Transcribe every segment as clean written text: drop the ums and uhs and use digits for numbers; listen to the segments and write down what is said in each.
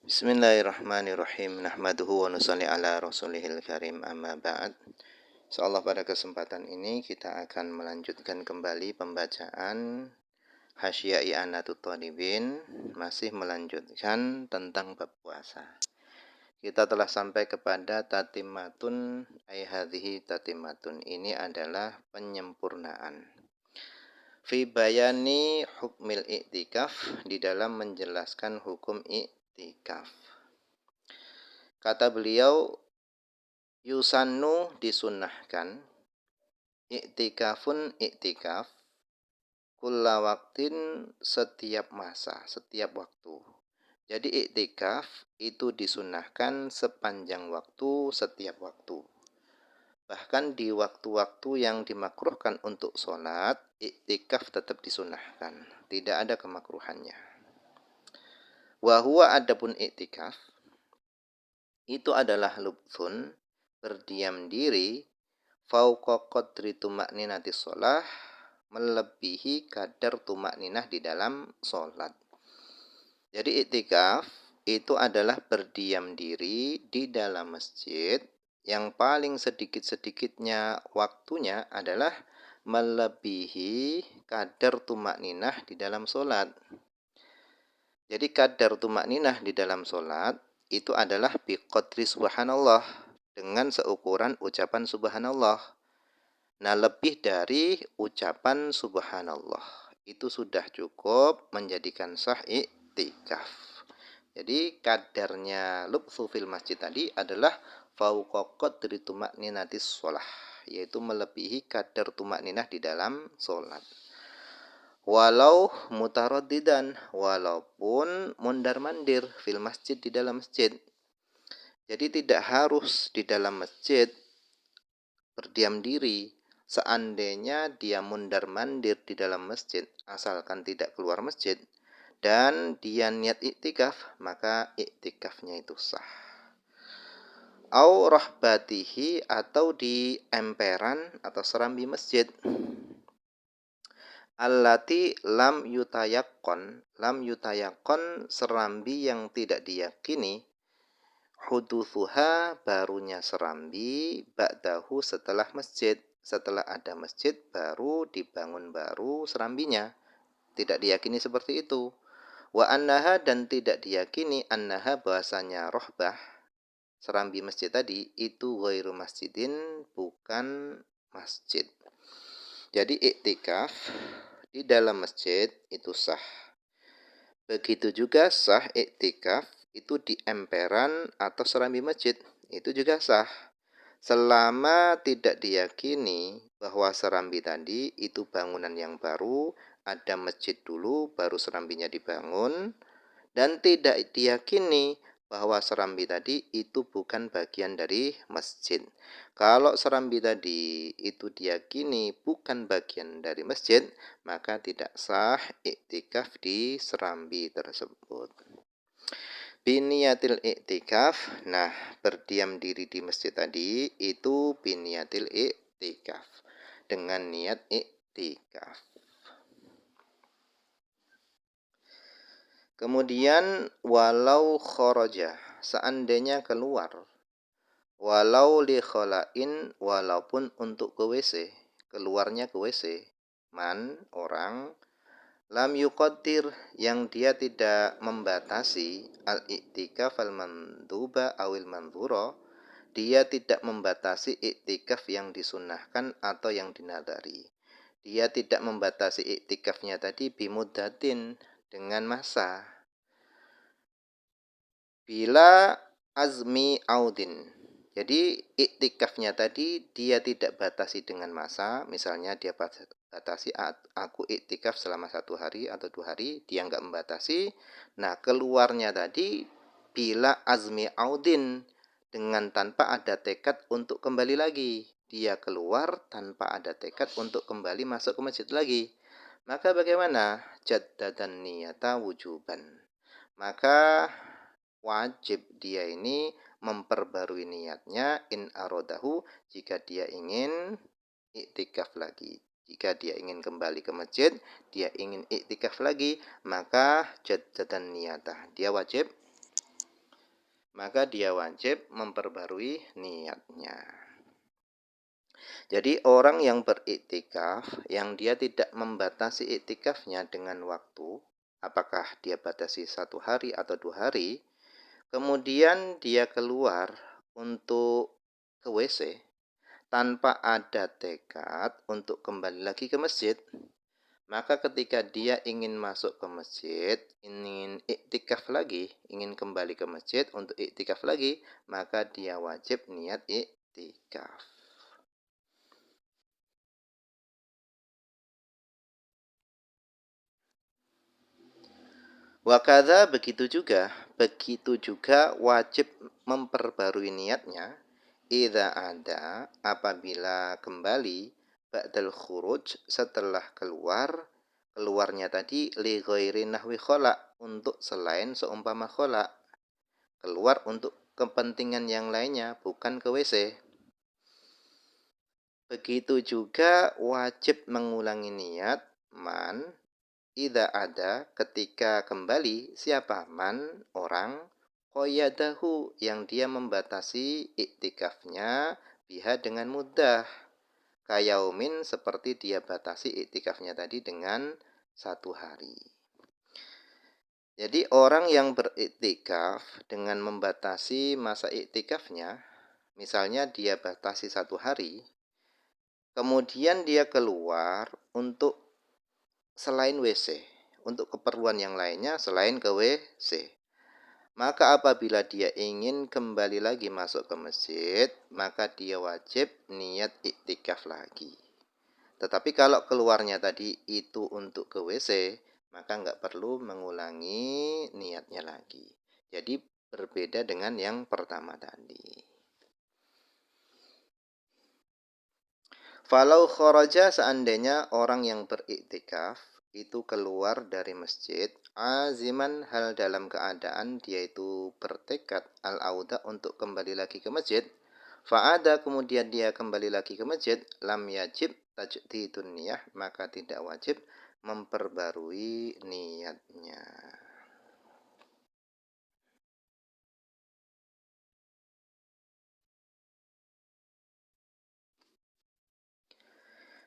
Bismillahirrahmanirrahim. Nahmaduhu wa nusalli ala rasulihil karim, amma ba'd. Insyaallah pada kesempatan ini kita akan melanjutkan kembali pembacaan Hasyiah I'anatut Thalibin, masih melanjutkan tentang bab puasa. Kita telah sampai kepada tatimmatun ay hadhihi tatimmatun. Ini adalah penyempurnaan. Fi bayani hukmil i'tikaf, di dalam menjelaskan hukum i'tikaf. Kata beliau, yusannu disunnahkan, i'tikafun i'tikaf, kulla waktin setiap masa, setiap waktu. Jadi i'tikaf itu disunnahkan sepanjang waktu, setiap waktu. Bahkan di waktu-waktu yang dimakruhkan untuk sholat, i'tikaf tetap disunnahkan. Tidak ada kemakruhannya. Wa huwa adapun i'tikaf, itu adalah lubthun, berdiam diri, fauqa qadri tuma'ninati sholah, melebihi kadar tuma'ninah di dalam sholat. Jadi i'tikaf itu adalah berdiam diri di dalam masjid, yang paling sedikit-sedikitnya waktunya adalah melebihi kadar tuma'ninah di dalam sholat. Jadi kadar tuma'ninah di dalam sholat itu adalah biqadri subhanallah, dengan seukuran ucapan subhanallah. Nah, lebih dari ucapan subhanallah itu sudah cukup menjadikan sah i'tikaf. Jadi kadarnya lubthu fil masjid tadi adalah fauqa qadri tuma'ninatis sholah, yaitu melebihi kadar tuma'ninah di dalam sholat. Walau mutaraddidan, walaupun mondar-mandir fil masjid, di dalam masjid. Jadi tidak harus di dalam masjid berdiam diri. Seandainya dia mondar-mandir di dalam masjid, asalkan tidak keluar masjid, dan dia niat i'tikaf, maka i'tikafnya itu sah. Au rahbatihi, atau di emperan atau serambi masjid. Allati lam yutayaqqon, serambi yang tidak diyakini, hudutsuha, barunya serambi, ba'dahu, setelah masjid. Setelah ada masjid baru dibangun baru serambinya. Tidak diyakini seperti itu. Wa annaha, dan tidak diyakini, annaha, bahasanya rohbah, serambi masjid tadi, itu ghairu masjidin, bukan masjid. Jadi i'tikaf di dalam masjid itu sah. Begitu juga sah i'tikaf itu di emperan atau serambi masjid, itu juga sah. Selama tidak diyakini bahwa serambi tadi itu bangunan yang baru, ada masjid dulu baru serambinya dibangun, dan tidak diyakini bahwa serambi tadi itu bukan bagian dari masjid. Kalau serambi tadi itu diyakini bukan bagian dari masjid, maka tidak sah i'tikaf di serambi tersebut. Biniyatil i'tikaf, nah berdiam diri di masjid tadi itu biniyatil i'tikaf, dengan niat i'tikaf. Kemudian walau kharaja, seandainya keluar, walau li khala'in, walaupun untuk ke WC, keluarnya ke WC, man, orang, lam yuqaddir, yang dia tidak membatasi, al-i'tikaf al-manduba awil mandhura, dia tidak membatasi i'tikaf yang disunnahkan atau yang dinadari. Dia tidak membatasi i'tikafnya tadi bimuddatin, dengan masa. Bila azmi audin, jadi i'tikafnya tadi dia tidak batasi dengan masa. Misalnya dia batasi, aku i'tikaf selama 1 hari atau 2 hari, dia nggak membatasi. Nah, keluarnya tadi bila azmi audin, dengan tanpa ada tekad untuk kembali lagi. Dia keluar tanpa ada tekad untuk kembali masuk ke masjid lagi. Maka bagaimana? Jaddadan niyata wujuban. Maka wajib dia ini memperbarui niatnya in arodahu, jika dia ingin i'tikaf lagi. Jika dia ingin kembali ke masjid, dia ingin i'tikaf lagi, maka jaddadan niyata, dia wajib maka dia wajib memperbarui niatnya. Jadi orang yang beriktikaf, yang dia tidak membatasi iktikafnya dengan waktu, apakah dia batasi 1 hari atau 2 hari, kemudian dia keluar untuk ke WC, tanpa ada tekad untuk kembali lagi ke masjid, maka ketika dia ingin masuk ke masjid, ingin iktikaf lagi, ingin kembali ke masjid untuk iktikaf lagi, maka dia wajib niat iktikaf. Wakadha begitu juga wajib memperbarui niatnya idza ada apabila kembali ba'dal khuruj setelah keluarnya tadi li ghairi nahwi khola untuk selain seumpama khola, keluar untuk kepentingan yang lainnya bukan ke WC. Begitu juga wajib mengulangi niat man idza ada ketika kembali siapa man orang qoyadahu yang dia membatasi iktikafnya biha dengan mudah kayaumin seperti dia batasi iktikafnya tadi dengan 1 hari. Jadi orang yang beriktikaf dengan membatasi masa iktikafnya, misalnya dia batasi 1 hari, kemudian dia keluar untuk selain WC, untuk keperluan yang lainnya selain ke WC. Maka apabila dia ingin kembali lagi masuk ke masjid, maka dia wajib niat iktikaf lagi. Tetapi kalau keluarnya tadi itu untuk ke WC, maka nggak perlu mengulangi niatnya lagi. Jadi berbeda dengan yang pertama tadi. Falau kharaja seandainya orang yang beriktikaf itu keluar dari masjid aziman hal dalam keadaan dia itu bertekad al-auda untuk kembali lagi ke masjid, fa'ada kemudian dia kembali lagi ke masjid, lam yajib tajdidun niyah maka tidak wajib memperbarui niatnya.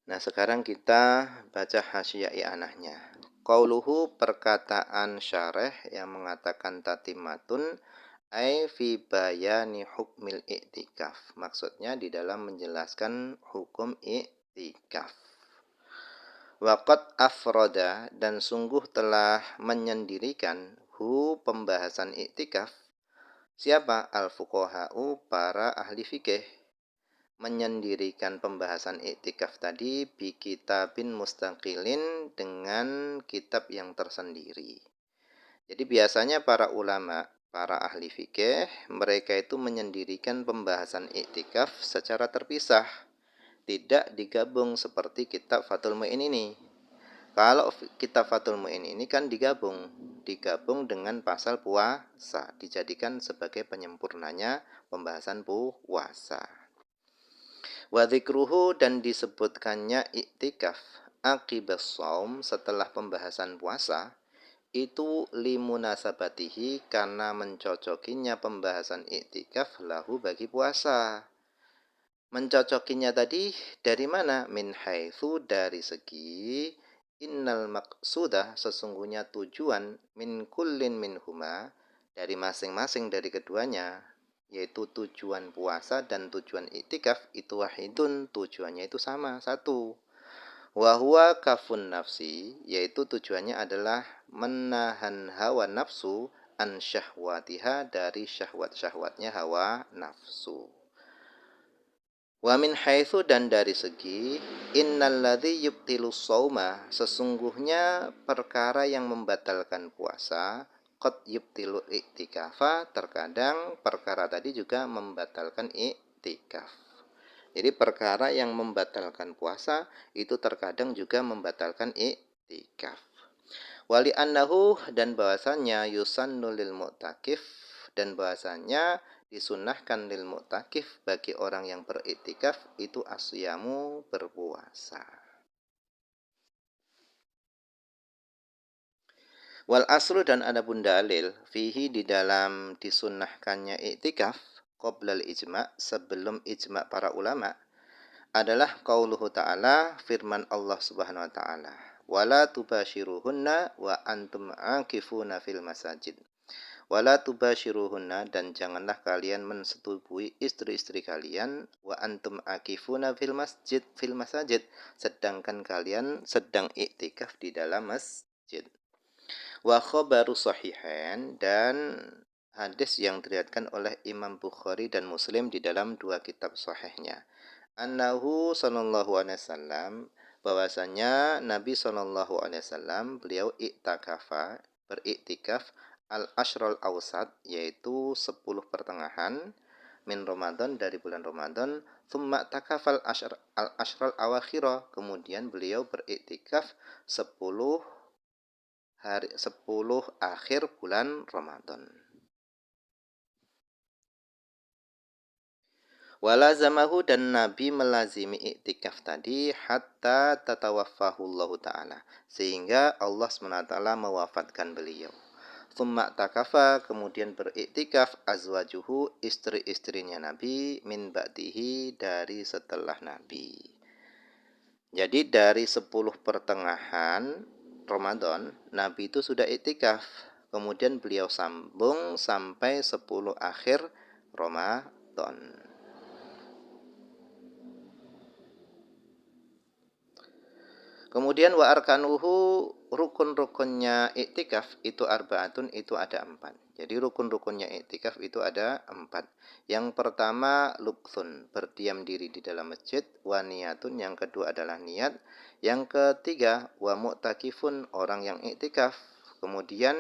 Nah, sekarang kita baca hasyiah i'anahnya. Qauluhu perkataan syarah yang mengatakan tatimatun ai fi bayani hukmil i'tikaf. Maksudnya di dalam menjelaskan hukum i'tikaf. Waqad afroda dan sungguh telah menyendirikan hu pembahasan i'tikaf. Siapa? Al-fuqaha'u para ahli fikih menyendirikan pembahasan iktikaf tadi bi kitabin mustaqilin dengan kitab yang tersendiri. Jadi biasanya para ulama, para ahli fikih, mereka itu menyendirikan pembahasan iktikaf secara terpisah, tidak digabung seperti kitab Fathul Mu'in ini. Kalau kitab Fathul Mu'in ini kan digabung dengan pasal puasa, dijadikan sebagai penyempurnanya pembahasan puasa. Wadhikruhu dan disebutkannya iktikaf akibas saum setelah pembahasan puasa itu limunasabatihi karena mencocokinya pembahasan iktikaf lahu bagi puasa. Mencocokinya tadi dari mana? Min haitsu dari segi innal maqsudah sesungguhnya tujuan min kullin minhuma dari masing-masing dari keduanya yaitu tujuan puasa dan tujuan iktikaf itu wahidun tujuannya itu sama satu. Wahwa kafun nafsi yaitu tujuannya adalah menahan hawa nafsu an syahwatiha dari syahwat-syahwatnya hawa nafsu. Wa min haitsu dan dari segi innalladzi yubtilus shauma sesungguhnya perkara yang membatalkan puasa qad yubtilu i'tikafa terkadang perkara tadi juga membatalkan i'tikaf. Jadi perkara yang membatalkan puasa itu terkadang juga membatalkan i'tikaf. Wali annahu dan bahasanya yusannu lil mu'takif dan bahasanya disunahkan lil mu'takif bagi orang yang beriktikaf itu asyamu berpuasa. Wal aslu dan adapun dalil fihi di dalam disunnahkannya iktikaf qoblal ijma sebelum ijma para ulama adalah qauluhu ta'ala firman Allah Subhanahu wa taala wala tubashiruhunna wa antum akifuna fil masajid. Wala tubashiruhunna dan janganlah kalian mensetubui istri-istri kalian wa antum akifuna fil masajid sedangkan kalian sedang iktikaf di dalam masjid. Wa khabaru sahihain dan hadis yang diriwayatkan oleh Imam Bukhari dan Muslim di dalam dua kitab sahihnya. Annahu sallallahu alaihi wasallam bahwasanya Nabi sallallahu alaihi wasallam beliau iktikafa beriktikaf al-ashrul awsat yaitu 10 pertengahan min Ramadan dari bulan Ramadan thumma takafal al-ashrul awakhirah kemudian beliau beriktikaf 10 akhir bulan Ramadan. Walazamahu dan Nabi melazimi iktikaf tadi hatta tatawaffahullahu ta'ala sehingga Allah SWT mewafatkan beliau. Thumma takafa kemudian beriktikaf azwajuhu istri-istrinya Nabi min ba'dihi dari setelah Nabi. Jadi dari 10 pertengahan Ramadan, Nabi itu sudah iktikaf. Kemudian beliau sambung sampai 10 akhir Ramadan. Kemudian wa arkanuhu rukun-rukunnya iktikaf itu arbaatun itu ada 4. Jadi rukun-rukunnya iktikaf itu ada 4. Yang pertama lubthun berdiam diri di dalam masjid, wa niyatun yang kedua adalah niat, yang ketiga wa mu'takifun orang yang iktikaf. Kemudian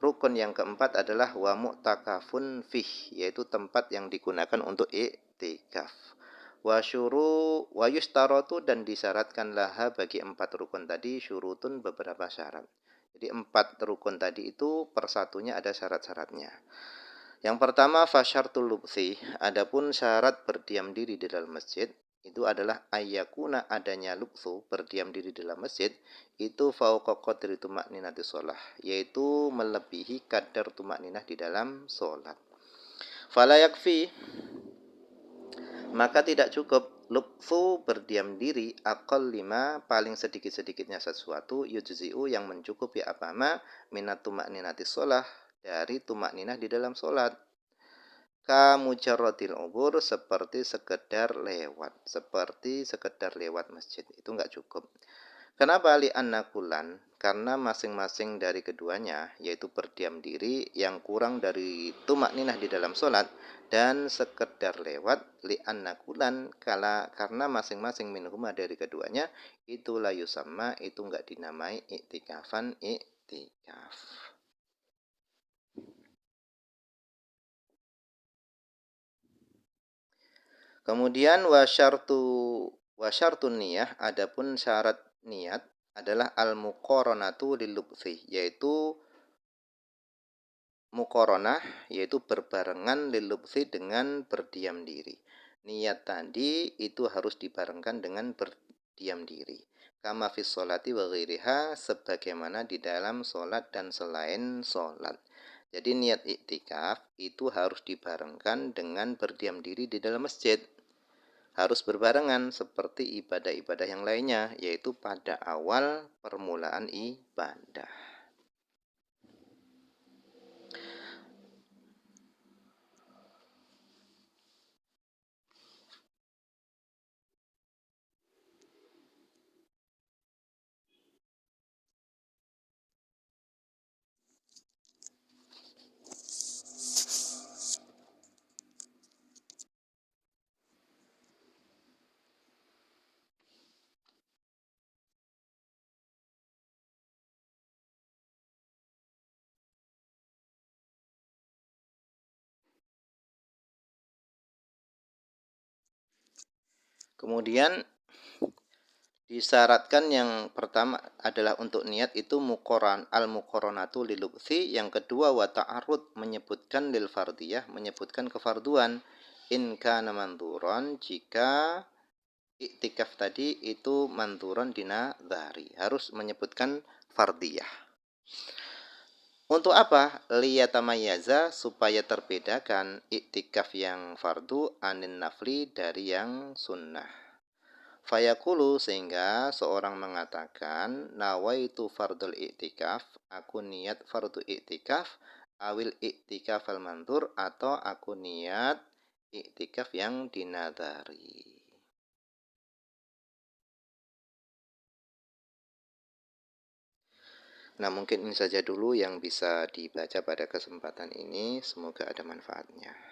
rukun yang keempat adalah wa mu'takafun fih yaitu tempat yang digunakan untuk iktikaf. Wa yustaratu dan disyaratkan laha bagi 4 rukun tadi syurutun beberapa syarat. Jadi 4 rukun tadi itu persatunya ada syarat-syaratnya. Yang pertama fasyartul lubthi, adapun syarat berdiam diri di dalam masjid itu adalah ayyakuna adanya lubthu berdiam diri di dalam masjid itu fauqa qadri tumakninati shalah yaitu melebihi kadar tumakninah di dalam salat. Fala yakfi maka tidak cukup lubthu berdiam diri aqall 5 paling sedikit-sedikitnya sesuatu yujzi'u yang mencukupi apama minat tumakninati shalah dari tumakninah di dalam salat. Kamujarrodil ubur seperti sekedar lewat masjid itu enggak cukup. Kenapa li'anna kulan? Karena masing-masing dari keduanya yaitu berdiam diri yang kurang dari tumakninah di dalam sholat dan sekedar lewat li'anna kulan karena masing-masing minhuma dari keduanya itu la yusamma itu enggak dinamai iktikafan iktikaf. Kemudian wasyartun niyah adapun syarat niat adalah al-muqaranatu lil-lubthi yaitu muqaranah yaitu berbarengan lil-lubthi dengan berdiam diri. Niat tadi itu harus dibarengkan dengan berdiam diri. Kama fis sholati wa ghairiha sebagaimana di dalam salat dan selain salat. Jadi niat iktikaf itu harus dibarengkan dengan berdiam diri di dalam masjid. Harus berbarengan seperti ibadah-ibadah yang lainnya, yaitu pada awal permulaan ibadah. Kemudian disyaratkan yang pertama adalah untuk niat itu al-muqaranatu lilubthi, yang kedua wa ta'arud menyebutkan lil fardiyah menyebutkan kefarduan in kana manduran jika iktikaf tadi itu manduran dina dhari harus menyebutkan fardiyah. Untuk apa? Liyatamayyaza, supaya terbedakan iktikaf yang fardu anin nafli dari yang sunnah. Fayaqulu, sehingga seorang mengatakan nawaitu fardul iktikaf, aku niat fardu iktikaf, awil iktikaf al mandur, atau aku niat iktikaf yang dinadari. Nah, mungkin ini saja dulu yang bisa dibaca pada kesempatan ini. Semoga ada manfaatnya.